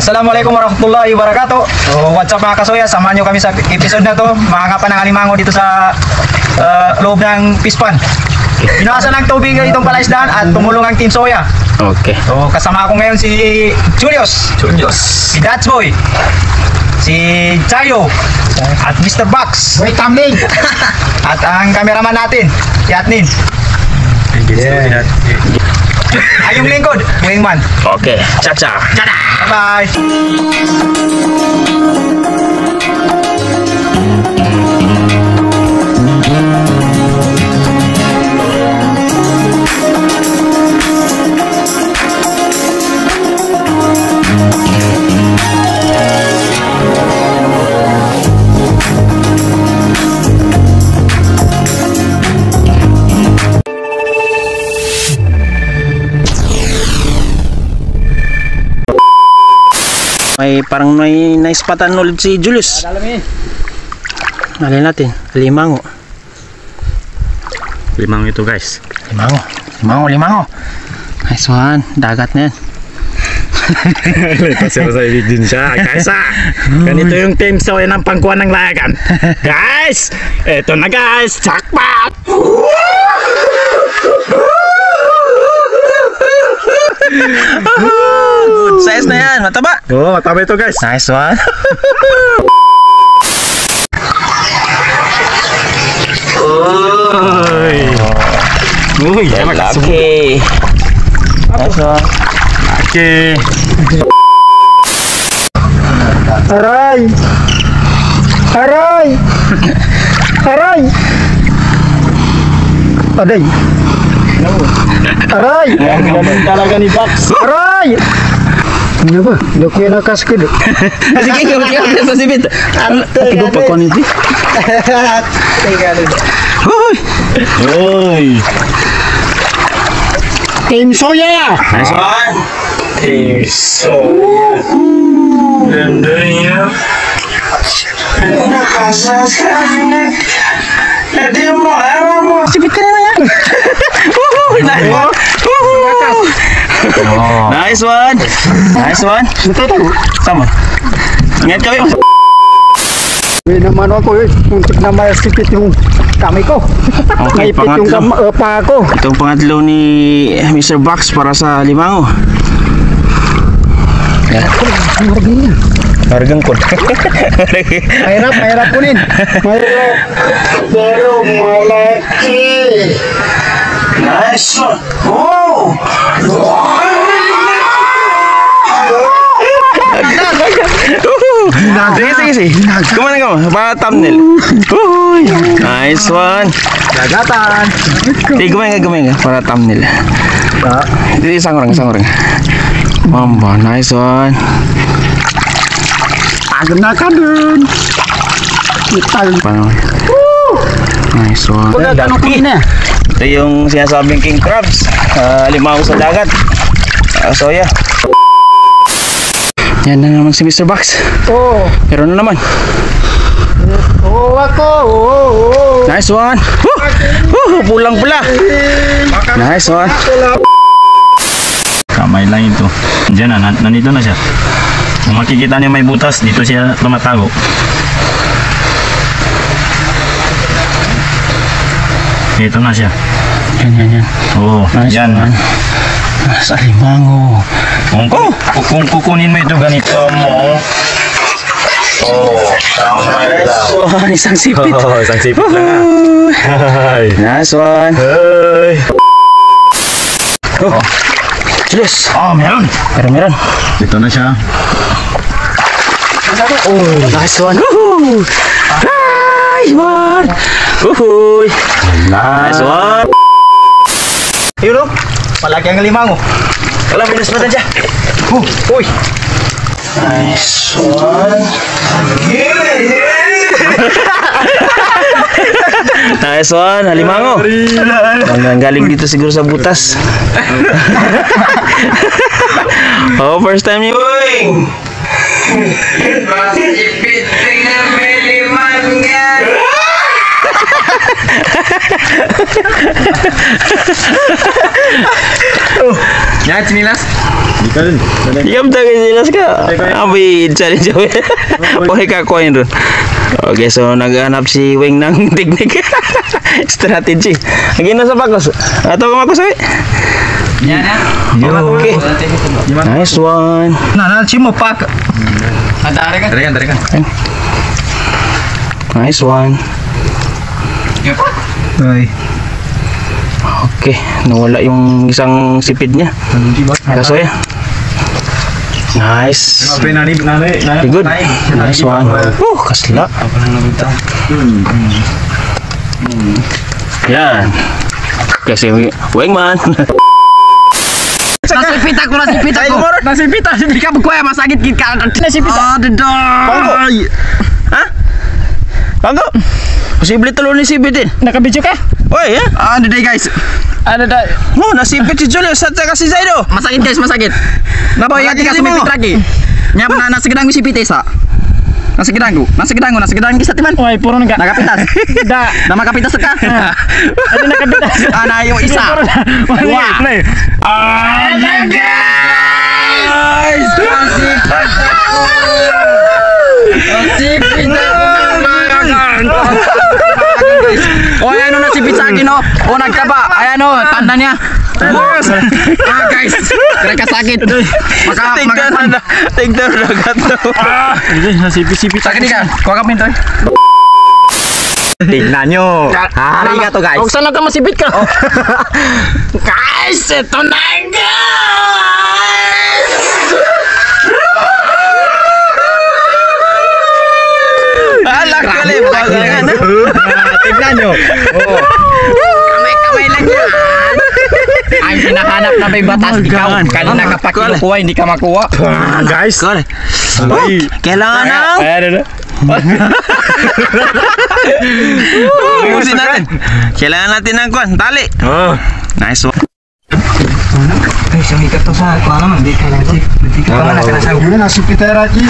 Assalamualaikum warahmatullahi wabarakatuh. What's up mga kasoya? Samahan nyo kami sa episode na to. Mga kapanang alimango dito sa loob ng pispan. Pinawasan ng tubig itong palaisdaan at tumulong ang Team Soya. Okay. So kasama ko ngayon si Julius, si Dats Boy, si Chayo, at Mr. Box. Wait, tumbling! At ang cameraman natin, si Atnin. Ay, yung lingkod, wingman. Okay. Cha-cha. Bye-bye. Parang may naispatan ulit si Julius. Alin natin, limango. Limango ito guys. Limango. Nice one, dagat na yan. Kasi ako sa video siya guys ganito yung Team Soya ng pangkuhan ng layagan. Guys, eto na guys, jackpot! Good size na yan, mataba. Oo, mataba ito guys. Nice one. Uy, Okay. Nice one. okay. Aray! Aray! Aray! Aday! Aray! Ang galing talaga ni Box. Aray! Ano ba? Hindi ko yung nakaskid. Sige, kaya sa sipit. Ito pa ko nito. Uy. Team Soya! Nice one. Team Soya. Gandanya. Sipit ka na yan. Nice one. Nice one. Sama. Ingat kami. May naman ako muntik na masipit yung kamay ko. Okay, Naipit yung paa ko. Itong pangatlo ni Mr. Box para sa limango. Hargang ko. Mahirap kunin. Mahirap. Pero malaki. Nice one. Oh! Sige. Kumana ka mo. Para thumbnail. Nice one. Dagatan. Sige, kumana ka. Para thumbnail. Sige, isang orang. Mamba, nice one. Agad na ka dun. Paano? Nice one. Ano kunin na? Ito yung sinasabing king crabs. Limango sa dagat. Soya. Yan na naman si Mr. Box. Oo. Pero na naman. Oo ako. Oo. Nice one. Pulang-pula. Nice one. Kamay lang ito. Diyan na, nandito na siya. Kung makikita niyo may butas, dito siya tumatago. Ito na siya. Yan. Oo, Nice yan. one. Sa limango. Kung kukunin mo ito ganito mo. Tama lang. Isang sipit. Isang sipit lang Hi. Nice one. Hey. Julius. Meron. Meron. Ito na siya. Nice one. Nice one. Nice one. Yun o, palaki ang limango. Alam, pinasmatan siya. Uy. Nice one. Nice one, halimango. Ang galing dito siguro sa butas. First time niyo. Yan, chinilas. Iyam tagay silas ka. Abi, cari jauh. Boleh ka koin dun. Oke, so naghanap si Weng ng teknik. Strategi. Lagi na sa bakos. Atau ke makos, Weng? Yan na. Oke. Nice one. Nah, cimo pak. Dari kan. Nice one. Ay. Oke, nawala yung isang sipid niya. Kaso ya. Nice. Very good. Nice one. Kasla. Yan. Kasi Weng man. Nasipit ako. Nasipit. Di ka magkuha, masakit kita. Nasipit. Ah, Panggo. Ha? Panggo. Posible talo ni sipitin. Nakabidyo ka? Oy, ya. Ano day guys? Ano day? Oh, nasipit si Julius at saka si Zaido. Masakit guys, masakit. Naboy hati ka sumipit lagi. Nya na nasa gedang si Pitesa. Nasa gedang kita timan. Oy, puro nga. Nakapitas. Na makapitas ka. Ano nakapitas? Ana yung isa. Wah. Play. Guys! Nasipit ako. Oh, ayan o, nasipit sa akin o. O, nagkaba. Ayan o, tanda niya. Guys, mereka sakit. Tignan na gato. Nasipit-sipit. Sakit ka. Kuha ka pinto. Tignan nyo. Hari ka to guys. Huwag sana ka masipit ka. Guys, ito na guys! Alak kali bagangan. Tignan nyo. Kamay-kamay lang yan. Ang hinahanap na may batas ikaw. Kanina ka pa kinukuha, hindi ka makuha. Guys. Kailangan ng ubusin natin. Kailangan natin ng kwan, tali. Nice one. Ay, siyang ikat to sa kuha naman. Hindi ka lang. Hindi ka naman. Nasipit tayo, Raji.